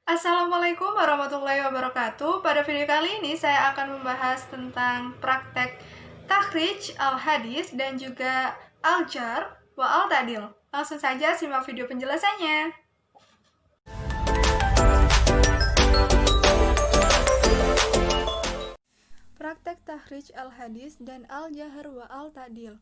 Assalamualaikum warahmatullahi wabarakatuh. Pada video kali ini saya akan membahas tentang praktek takhrij al-hadis dan juga al-jar wa al-ta'dil. Langsung saja simak video penjelasannya. Praktek takhrij al-hadis dan al-jahr wa al-ta'dil.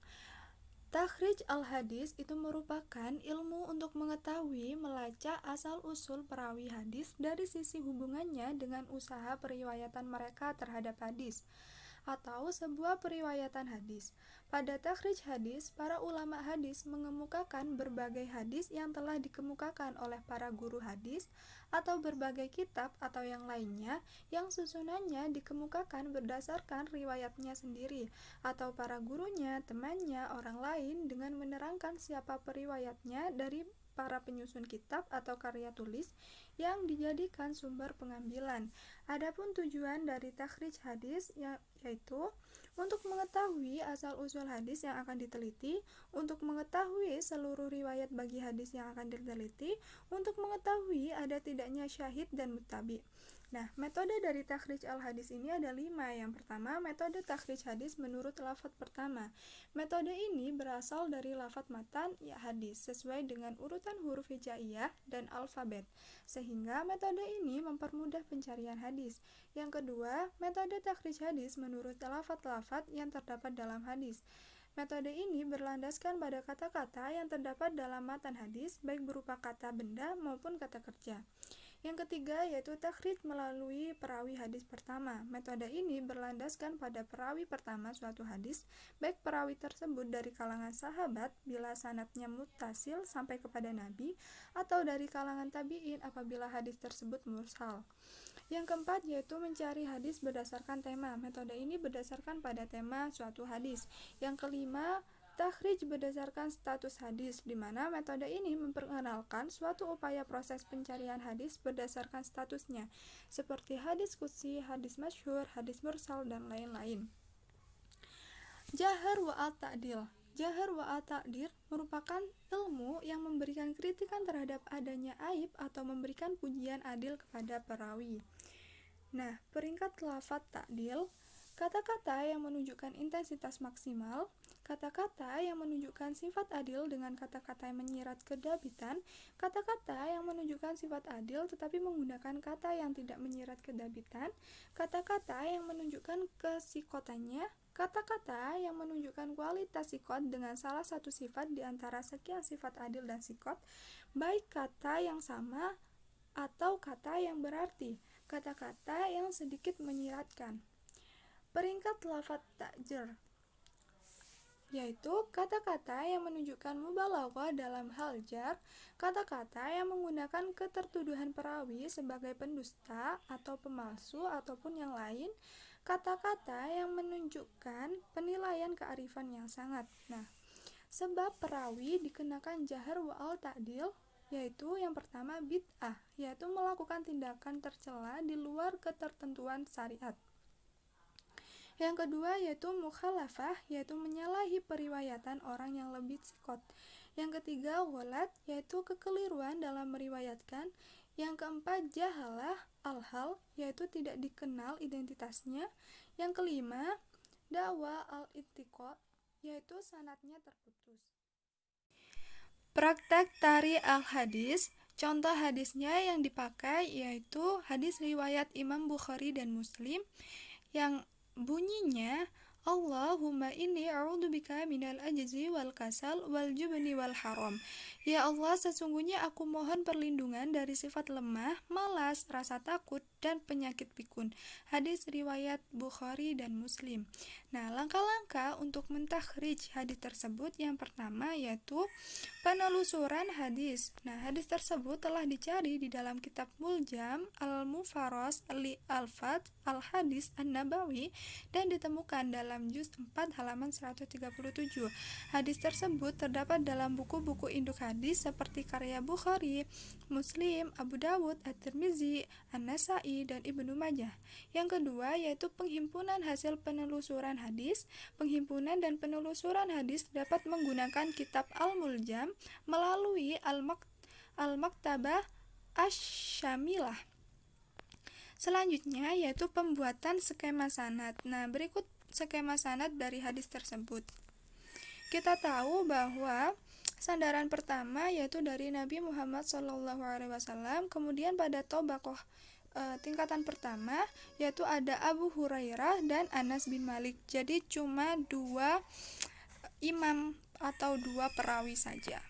Takhrij al-hadis itu merupakan ilmu untuk mengetahui melacak asal-usul perawi hadis dari sisi hubungannya dengan usaha periwayatan mereka terhadap hadis atau sebuah periwayatan hadis. Pada takhrij hadis, para ulama hadis mengemukakan berbagai hadis yang telah dikemukakan oleh para guru hadis atau berbagai kitab atau yang lainnya yang susunannya dikemukakan berdasarkan riwayatnya sendiri atau para gurunya, temannya, orang lain dengan menerangkan siapa periwayatnya dari para penyusun kitab atau karya tulis yang dijadikan sumber pengambilan. Adapun tujuan dari takhrij hadis yaitu untuk mengetahui asal-usul hadis yang akan diteliti, untuk mengetahui seluruh riwayat bagi hadis yang akan diteliti, untuk mengetahui ada tidaknya syahid dan muttabi. Nah, metode dari takhrij al-hadis ini ada 5. Yang pertama, metode takhrij hadis menurut lafaz pertama. Metode ini berasal dari lafaz matan ya hadis sesuai dengan urutan huruf hijaiyah dan alfabet, sehingga metode ini mempermudah pencarian hadis. Yang kedua, metode takhrij hadis menurut lafaz-lafaz yang terdapat dalam hadis. Metode ini berlandaskan pada kata-kata yang terdapat dalam matan hadis, baik berupa kata benda maupun kata kerja. Yang ketiga yaitu takhrij melalui perawi hadis pertama. Metode ini berlandaskan pada perawi pertama suatu hadis, baik perawi tersebut dari kalangan sahabat bila sanadnya muttasil sampai kepada Nabi, atau dari kalangan tabi'in apabila hadis tersebut mursal. Yang keempat yaitu mencari hadis berdasarkan tema. Metode ini berdasarkan pada tema suatu hadis. Yang kelima, takhrij berdasarkan status hadis, di mana metode ini memperkenalkan suatu upaya proses pencarian hadis berdasarkan statusnya, seperti hadis qudsi, hadis masyhur, hadis mursal, dan lain-lain. Jahar wa al-ta'dil. Jahar wa al-ta'dir merupakan ilmu yang memberikan kritikan terhadap adanya aib atau memberikan pujian adil kepada perawi. Nah, peringkat lafaz ta'dil, kata-kata yang menunjukkan intensitas maksimal, kata-kata yang menunjukkan sifat adil dengan kata-kata yang menyirat kedabitan, kata-kata yang menunjukkan sifat adil tetapi menggunakan kata yang tidak menyirat kedabitan, kata-kata yang menunjukkan kesikotannya, kata-kata yang menunjukkan kualitas sikot dengan salah satu sifat di antara sekian sifat adil dan sikot, baik kata yang sama atau kata yang berarti, kata-kata yang sedikit menyiratkan. Peringkat lafaz ta'jar, yaitu kata-kata yang menunjukkan mubalaghah dalam hal jar, kata-kata yang menggunakan ketertuduhan perawi sebagai pendusta atau pemalsu ataupun yang lain, kata-kata yang menunjukkan penilaian kearifan yang sangat. Nah, sebab perawi dikenakan jahar wa al-ta'dil yaitu yang pertama bid'ah, yaitu melakukan tindakan tercela di luar ketertentuan syariat. Yang kedua yaitu mukhalafah, yaitu menyalahi periwayatan orang yang lebih sikot. Yang ketiga ghalat, yaitu kekeliruan dalam meriwayatkan. Yang keempat jahalah al-hal, yaitu tidak dikenal identitasnya. Yang kelima dawa al-ittiqa, yaitu sanadnya terputus. Praktek tari al-hadis, contoh hadisnya yang dipakai yaitu hadis riwayat Imam Bukhari dan Muslim yang bunyinya Allahumma inni a'udzubika minal ajzi wal kasal wal jubni wal haram. Ya Allah, sesungguhnya aku mohon perlindungan dari sifat lemah, malas, rasa takut, dan penyakit pikun. Hadis riwayat Bukhari dan Muslim. Nah, langkah-langkah untuk mentakhrij hadis tersebut yang pertama yaitu penelusuran hadis. Nah, hadis tersebut telah dicari di dalam kitab Muljam Al-Mufaros li Al-Fat Al-Hadis An-Nabawi dan ditemukan dalam juz 4 halaman 137. Hadis tersebut terdapat dalam buku-buku induk hadis seperti karya Bukhari, Muslim, Abu Dawud, At-Tirmizi, An-Nasai, dan Ibnu Majah. Yang kedua yaitu penghimpunan hasil penelusuran hadis. Penghimpunan dan penelusuran hadis dapat menggunakan kitab Al-Muljam melalui Al-Maktabah Asy-Syamilah. Selanjutnya yaitu pembuatan skema sanad. Nah, berikut skema sanad dari hadis tersebut. Kita tahu bahwa sandaran pertama yaitu dari Nabi Muhammad SAW, kemudian pada Tobaqoh tingkatan pertama yaitu ada Abu Hurairah dan Anas bin Malik. Jadi cuma dua imam atau dua perawi saja.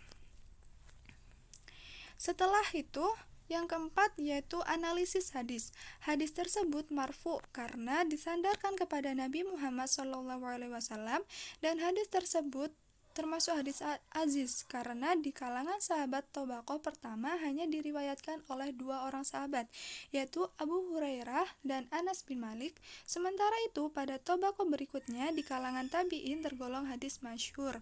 Setelah itu yang keempat yaitu analisis hadis. Hadis tersebut marfu karena disandarkan kepada Nabi Muhammad SAW, dan hadis tersebut termasuk hadis aziz karena di kalangan sahabat Tobaqoh pertama hanya diriwayatkan oleh dua orang sahabat, yaitu Abu Hurairah dan Anas bin Malik. Sementara itu pada Tobaqoh berikutnya di kalangan tabi'in tergolong hadis masyhur.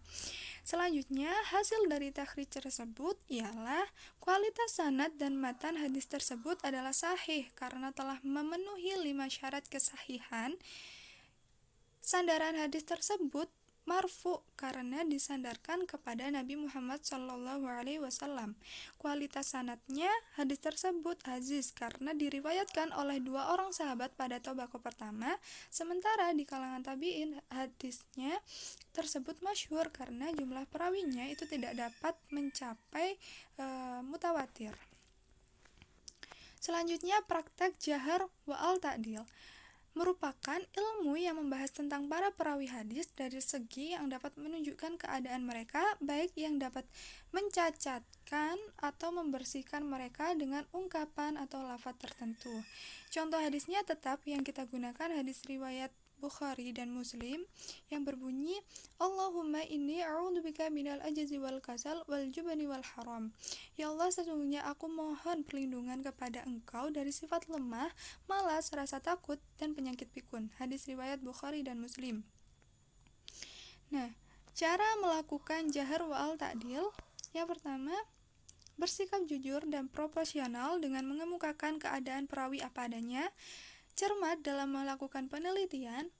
Selanjutnya, hasil dari takhrij tersebut ialah kualitas sanad dan matan hadis tersebut adalah sahih karena telah memenuhi 5 syarat kesahihan. Sandaran hadis tersebut marfu karena disandarkan kepada Nabi Muhammad SAW. Kualitas sanadnya hadis tersebut aziz karena diriwayatkan oleh dua orang sahabat pada Tobaqoh pertama, sementara di kalangan tabi'in hadisnya tersebut masyhur karena jumlah perawinya itu tidak dapat mencapai mutawatir. Selanjutnya praktek jahar wa al-ta'dil merupakan ilmu yang membahas tentang para perawi hadis dari segi yang dapat menunjukkan keadaan mereka, baik yang dapat mencacatkan atau membersihkan mereka dengan ungkapan atau lafaz tertentu. Contoh hadisnya tetap yang kita gunakan hadis riwayat Bukhari dan Muslim yang berbunyi Allahumma inni a'udzubika minal ajzi wal kasal wal jubni wal haram. Ya Allah, sesungguhnya aku mohon perlindungan kepada Engkau dari sifat lemah, malas, rasa takut, dan penyakit pikun. Hadis riwayat Bukhari dan Muslim. Nah, cara melakukan jahar wa al-ta'dil yang pertama, bersikap jujur dan proporsional dengan mengemukakan keadaan perawi apa adanya, cermat dalam melakukan penelitian,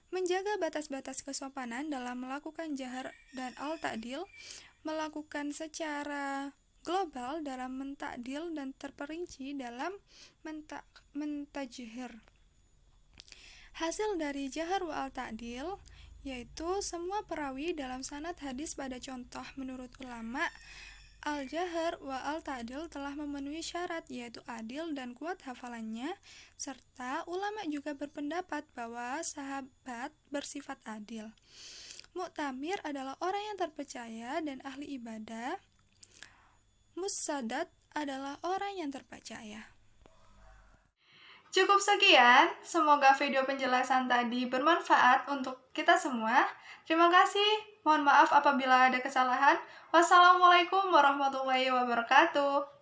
menjaga batas-batas kesopanan dalam melakukan jahar dan al-ta'dil, melakukan secara global dalam mentakdil dan terperinci dalam mentajhir. Hasil dari jahar wa al-ta'dil yaitu semua perawi dalam sanad hadis pada contoh menurut ulama al-jahar wa al-ta'dil telah memenuhi syarat yaitu adil dan kuat hafalannya, serta ulama juga berpendapat bahwa sahabat bersifat adil. Mu'tamir adalah orang yang terpercaya dan ahli ibadah. Musaddad adalah orang yang terpercaya. Cukup sekian, semoga video penjelasan tadi bermanfaat untuk kita semua. Terima kasih, mohon maaf apabila ada kesalahan. Wassalamualaikum warahmatullahi wabarakatuh.